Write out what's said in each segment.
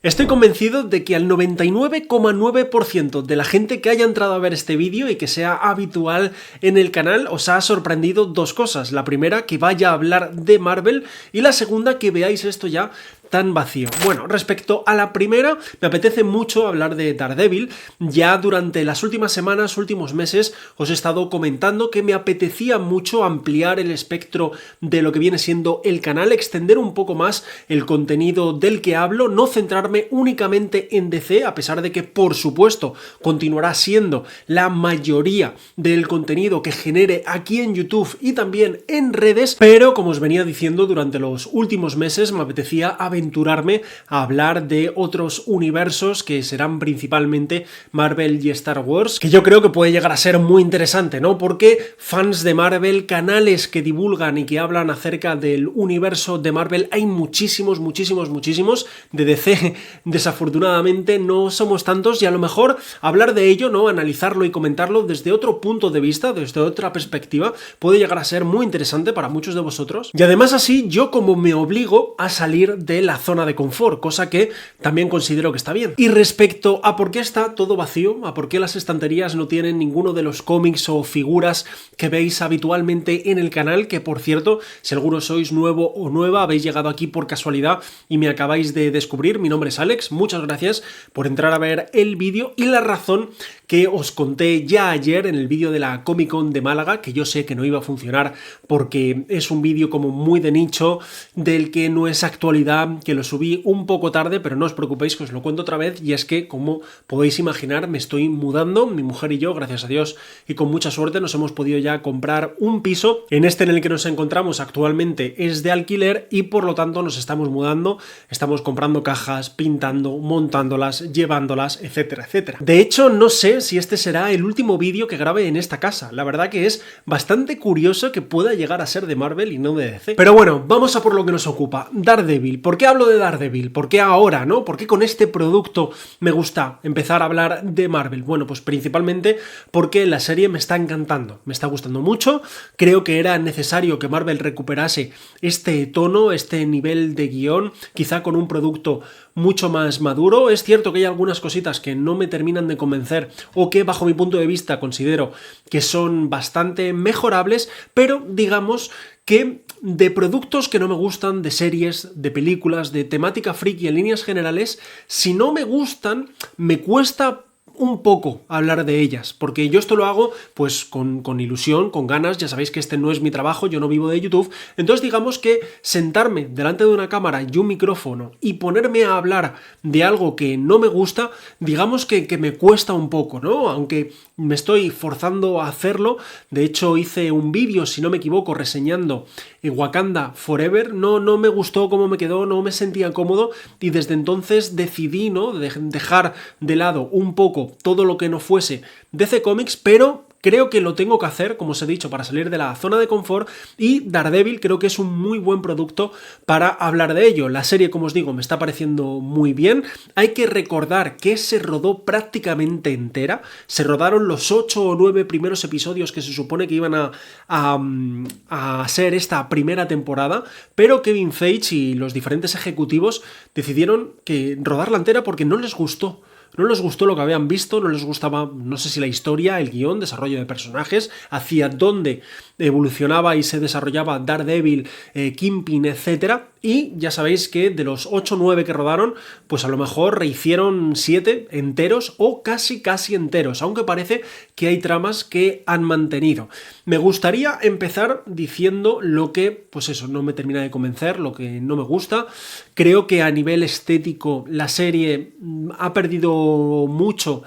Estoy convencido de que al 99,9% de la gente que haya entrado a ver este vídeo y que sea habitual en el canal os ha sorprendido dos cosas. La primera, que vaya a hablar de Marvel, y la segunda, que veáis esto ya tan vacío. Bueno, respecto a la primera, me apetece mucho hablar de Daredevil. Ya durante las últimas semanas, últimos meses, os he estado comentando que me apetecía mucho ampliar el espectro de lo que viene siendo el canal, extender un poco más el contenido del que hablo, no centrarme únicamente en DC, a pesar de que, por supuesto, continuará siendo la mayoría del contenido que genere aquí en YouTube y también en redes, pero como os venía diciendo durante los últimos meses, me apetecía aventurarme a hablar de otros universos que serán principalmente Marvel y Star Wars, que yo creo que puede llegar a ser muy interesante, ¿no? Porque fans de Marvel, canales que divulgan y que hablan acerca del universo de Marvel, hay muchísimos. De DC, desafortunadamente, no somos tantos, y a lo mejor hablar de ello, ¿no? Analizarlo y comentarlo desde otro punto de vista, desde otra perspectiva, puede llegar a ser muy interesante para muchos de vosotros. Y además así, yo como me obligo a salir de la zona de confort, cosa que también considero que está bien. Y respecto a por qué está todo vacío, a por qué las estanterías no tienen ninguno de los cómics o figuras que veis habitualmente en el canal, que por cierto, si alguno sois nuevo o nueva, habéis llegado aquí por casualidad y me acabáis de descubrir, mi nombre es Alex, muchas gracias por entrar a ver el vídeo. Y la razón que os conté ya ayer en el vídeo de la Comic Con de Málaga, que yo sé que no iba a funcionar porque es un vídeo como muy de nicho, del que no es actualidad, que lo subí un poco tarde, pero no os preocupéis que os lo cuento otra vez, y es que, como podéis imaginar, me estoy mudando, mi mujer y yo, gracias a Dios y con mucha suerte, nos hemos podido ya comprar un piso. En este en el que nos encontramos actualmente es de alquiler y por lo tanto nos estamos mudando, estamos comprando cajas, pintando, montándolas, llevándolas, etcétera, etcétera. De hecho, no sé si este será el último vídeo que grabe en esta casa. La verdad que es bastante curioso que pueda llegar a ser de Marvel y no de DC. Pero bueno, vamos a por lo que nos ocupa. Daredevil. ¿Por qué hablo de Daredevil? ¿Por qué ahora, no? ¿Por qué con este producto me gusta empezar a hablar de Marvel? Bueno, pues principalmente porque la serie me está encantando, me está gustando mucho. Creo que era necesario que Marvel recuperase este tono, este nivel de guión, quizá con un producto mucho más maduro. Es cierto que hay algunas cositas que no me terminan de convencer o que bajo mi punto de vista considero que son bastante mejorables, pero digamos que de productos que no me gustan, de series, de películas, de temática friki en líneas generales, si no me gustan, me cuesta un poco hablar de ellas, porque yo esto lo hago pues con ilusión, con ganas. Ya sabéis que este no es mi trabajo, yo no vivo de YouTube, entonces digamos que sentarme delante de una cámara y un micrófono y ponerme a hablar de algo que no me gusta, digamos que me cuesta un poco, ¿no? Aunque me estoy forzando a hacerlo. De hecho hice un vídeo, si no me equivoco, reseñando Wakanda Forever, no me gustó cómo me quedó, no me sentía cómodo, y desde entonces decidí, ¿no?, dejar de lado un poco todo lo que no fuese DC Comics, pero creo que lo tengo que hacer, como os he dicho, para salir de la zona de confort, y Daredevil creo que es un muy buen producto para hablar de ello. La serie, como os digo, me está pareciendo muy bien. Hay que recordar que se rodó prácticamente entera, se rodaron los 8 o 9 primeros episodios que se supone que iban a ser esta primera temporada, pero Kevin Feige y los diferentes ejecutivos decidieron que rodarla entera porque no les gustó. No les gustó lo que habían visto, no les gustaba, no sé si la historia, el guión, desarrollo de personajes, hacia dónde evolucionaba y se desarrollaba Daredevil, Kingpin, etcétera. Y ya sabéis que de los 8 o 9 que rodaron, pues a lo mejor rehicieron 7 enteros o casi enteros, aunque parece que hay tramas que han mantenido. Me gustaría empezar diciendo lo que, pues eso, no me termina de convencer, lo que no me gusta. Creo que a nivel estético la serie ha perdido mucho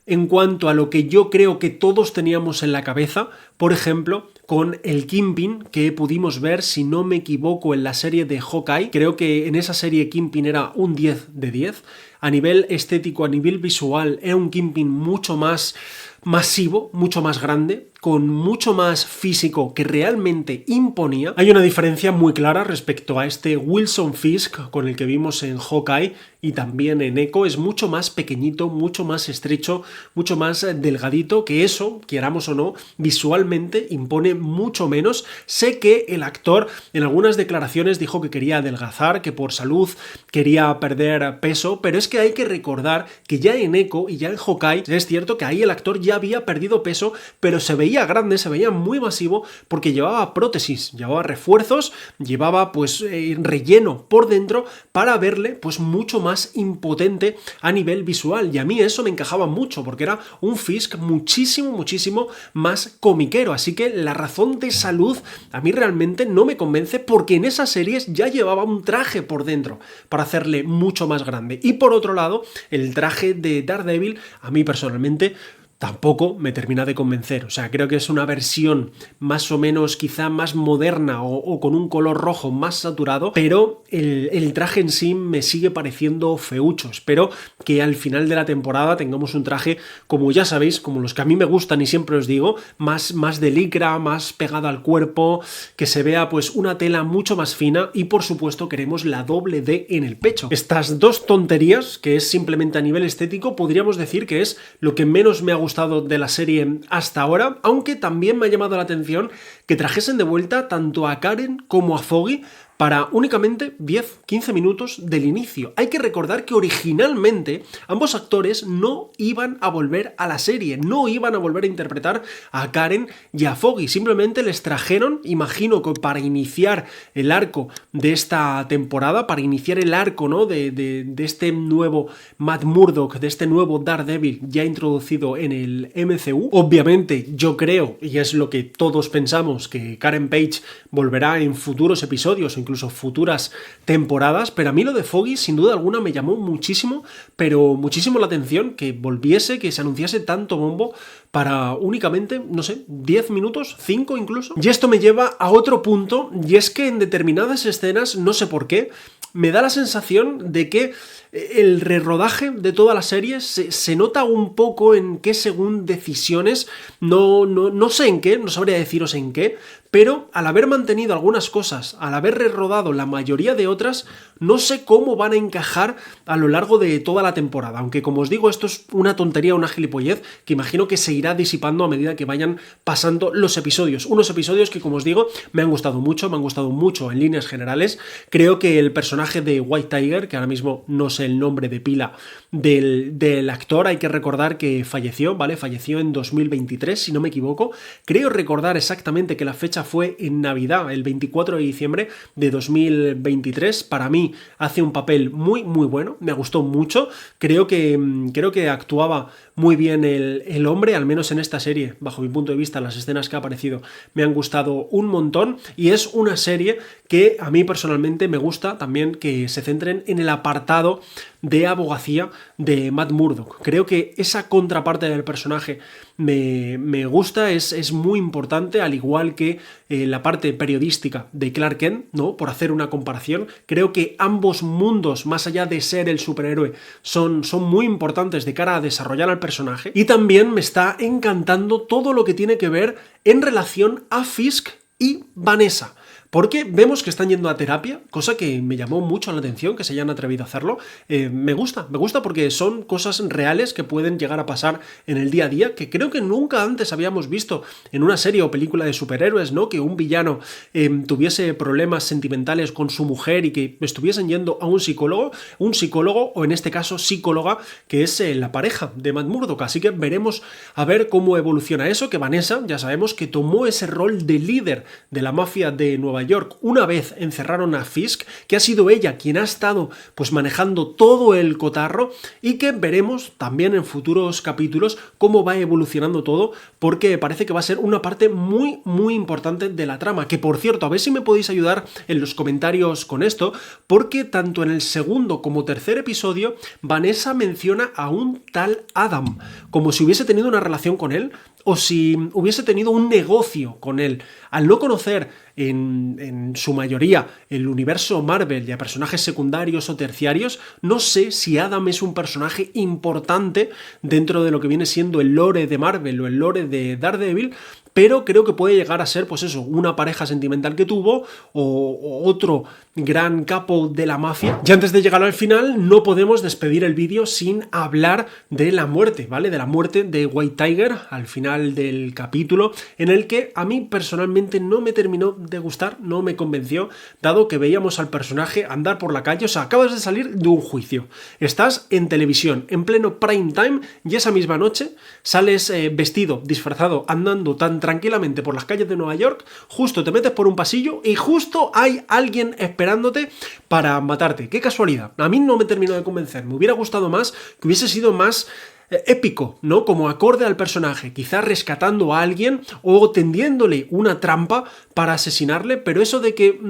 en cuanto a lo que yo creo que todos teníamos en la cabeza. Por ejemplo, con el Kingpin que pudimos ver, si no me equivoco, en la serie de Hawkeye. Creo que en esa serie Kingpin era un 10 de 10. A nivel estético, a nivel visual, era un Kingpin mucho más masivo, mucho más grande, con mucho más físico, que realmente imponía. Hay una diferencia muy clara respecto a este Wilson Fisk con el que vimos en Hawkeye y también en Echo. Es mucho más pequeñito, mucho más estrecho, mucho más delgadito, que eso, queramos o no, visualmente visualmente impone mucho menos. Sé que el actor en algunas declaraciones dijo que quería adelgazar, que por salud quería perder peso, pero es que hay que recordar que ya en Echo y ya en Hawkeye es cierto que ahí el actor ya había perdido peso, pero se veía grande, se veía muy masivo porque llevaba prótesis, llevaba refuerzos, llevaba pues relleno por dentro para verle pues mucho más impotente a nivel visual, y a mí eso me encajaba mucho porque era un Fisk muchísimo más comiquero, así que la razón de salud a mí realmente no me convence porque en esas series ya llevaba un traje por dentro para hacerle mucho más grande. Y por otro lado, el traje de Daredevil a mí personalmente tampoco me termina de convencer. O sea, creo que es una versión más o menos quizá más moderna o con un color rojo más saturado, pero el traje en sí me sigue pareciendo feucho. Espero que al final de la temporada tengamos un traje, como ya sabéis, como los que a mí me gustan y siempre os digo, más de licra, más pegado al cuerpo, que se vea pues una tela mucho más fina, y por supuesto queremos la doble D en el pecho. Estas dos tonterías, que es simplemente a nivel estético, podríamos decir que es lo que menos me ha gustado de la serie hasta ahora, aunque también me ha llamado la atención que trajesen de vuelta tanto a Karen como a Foggy para únicamente 10-15 minutos del inicio. Hay que recordar que originalmente ambos actores no iban a volver a la serie, no iban a volver a interpretar a Karen y a Foggy, simplemente les trajeron, imagino que para iniciar el arco de esta temporada, para iniciar el arco, ¿no?, de este nuevo Matt Murdock, de este nuevo Daredevil ya introducido en el MCU. Obviamente yo creo, y es lo que todos pensamos, que Karen Page volverá en futuros episodios, incluso futuras temporadas, pero a mí lo de Foggy sin duda alguna me llamó muchísimo, pero muchísimo la atención que volviese, que se anunciase tanto bombo para únicamente, no sé, 10 minutos, 5 incluso. Y esto me lleva a otro punto, y es que en determinadas escenas, no sé por qué, me da la sensación de que el rerodaje de toda la serie se nota un poco en que según decisiones, no sé en qué, no sabría deciros en qué, pero al haber mantenido algunas cosas, al haber rerodado la mayoría de otras, no sé cómo van a encajar a lo largo de toda la temporada, aunque como os digo, esto es una tontería, una gilipollez, que imagino que se irá disipando a medida que vayan pasando los episodios. Unos episodios que, como os digo, me han gustado mucho en líneas generales. Creo que el personaje de White Tiger, que ahora mismo no sé el nombre de pila del actor, hay que recordar que falleció, ¿vale? Falleció en 2023, si no me equivoco. Creo recordar exactamente que la fecha fue en Navidad, el 24 de diciembre de 2023. Para mí hace un papel muy bueno, me gustó mucho. Creo que actuaba muy bien el hombre, al menos en esta serie, bajo mi punto de vista, las escenas que ha aparecido me han gustado un montón, y es una serie que a mí personalmente me gusta también que se centren en el apartado de abogacía de Matt Murdock. Creo que esa contraparte del personaje me gusta, es muy importante, al igual que la parte periodística de Clark Kent, ¿no? Por hacer una comparación, creo que ambos mundos, más allá de ser el superhéroe, son muy importantes de cara a desarrollar al personaje. Y también me está encantando todo lo que tiene que ver en relación a Fisk y Vanessa, porque vemos que están yendo a terapia, cosa que me llamó mucho la atención, que se hayan atrevido a hacerlo. Me gusta porque son cosas reales que pueden llegar a pasar en el día a día, que creo que nunca antes habíamos visto en una serie o película de superhéroes, ¿no? Que un villano tuviese problemas sentimentales con su mujer y que estuviesen yendo a un psicólogo o en este caso psicóloga, que es la pareja de Matt Murdock. Así que veremos a ver cómo evoluciona eso, que Vanessa, ya sabemos que tomó ese rol de líder de la mafia de Nueva York una vez encerraron a Fisk, que ha sido ella quien ha estado pues manejando todo el cotarro, y que veremos también en futuros capítulos cómo va evolucionando todo, porque parece que va a ser una parte muy importante de la trama, que por cierto, a ver si me podéis ayudar en los comentarios con esto, porque tanto en el segundo como tercer episodio Vanessa menciona a un tal Adam, como si hubiese tenido una relación con él, o si hubiese tenido un negocio con él. Al no conocer en su mayoría el universo Marvel y a personajes secundarios o terciarios, no sé si Adam es un personaje importante dentro de lo que viene siendo el lore de Marvel o el lore de Daredevil, pero creo que puede llegar a ser, pues eso, una pareja sentimental que tuvo o otro gran capo de la mafia. Y antes de llegar al final, no podemos despedir el vídeo sin hablar de la muerte, ¿vale? De la muerte de White Tiger al final del capítulo, en el que a mí personalmente no me terminó de gustar, no me convenció, dado que veíamos al personaje andar por la calle. O sea, acabas de salir de un juicio, estás en televisión, en pleno prime time, y esa misma noche sales vestido, disfrazado, andando tan tranquilamente por las calles de Nueva York, justo te metes por un pasillo y justo hay alguien esperándote para matarte. ¡Qué casualidad! A mí no me terminó de convencer, me hubiera gustado más que hubiese sido más épico, ¿no? Como acorde al personaje, quizás rescatando a alguien o tendiéndole una trampa para asesinarle, pero eso de que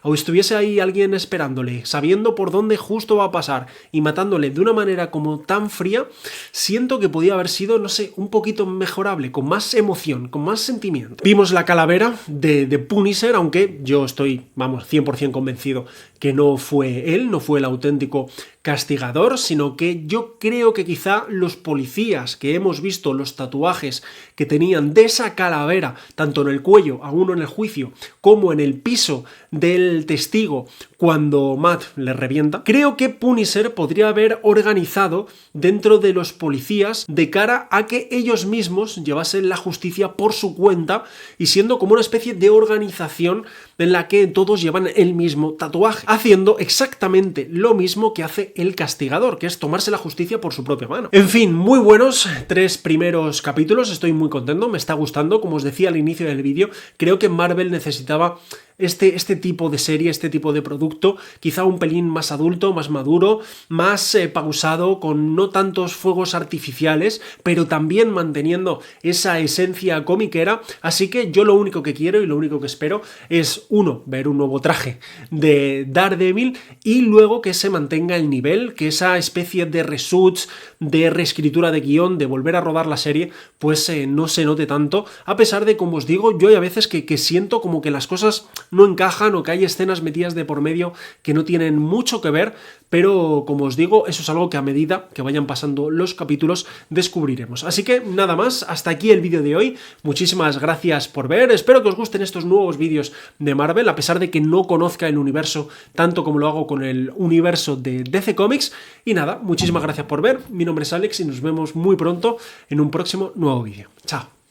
o estuviese ahí alguien esperándole, sabiendo por dónde justo va a pasar y matándole de una manera como tan fría, siento que podía haber sido, no sé, un poquito mejorable, con más emoción, con más sentimiento. Vimos la calavera de Punisher, aunque yo estoy, vamos, 100% convencido que no fue él, no fue el auténtico castigador, sino que yo creo que quizá los policías que hemos visto, los tatuajes que tenían de esa calavera, tanto en el cuello, a uno en el juicio, como en el piso del testigo cuando Matt le revienta, creo que Punisher podría haber organizado dentro de los policías de cara a que ellos mismos llevasen la justicia por su cuenta y siendo como una especie de organización en la que todos llevan el mismo tatuaje, haciendo exactamente lo mismo que hace el castigador, que es tomarse la justicia por su propia mano. En fin, muy buenos 3 primeros capítulos, estoy muy contento, me está gustando, como os decía al inicio del vídeo, creo que Marvel necesitaba este tipo de serie, este tipo de producto, quizá un pelín más adulto, más maduro, más pausado, con no tantos fuegos artificiales, pero también manteniendo esa esencia comiquera. Así que yo lo único que quiero y lo único que espero es, uno, ver un nuevo traje de Daredevil y luego que se mantenga el nivel, que esa especie de reshoots, de reescritura de guión, de volver a rodar la serie, pues no se note tanto, a pesar de, como os digo, yo hay a veces que siento como que las cosas no encajan o que hay escenas metidas de por medio que no tienen mucho que ver, pero como os digo, eso es algo que a medida que vayan pasando los capítulos descubriremos. Así que nada más, hasta aquí el vídeo de hoy, muchísimas gracias por ver, espero que os gusten estos nuevos vídeos de Marvel, a pesar de que no conozca el universo tanto como lo hago con el universo de DC Comics, y nada, muchísimas gracias por ver, mi nombre es Alex y nos vemos muy pronto en un próximo nuevo vídeo. Chao.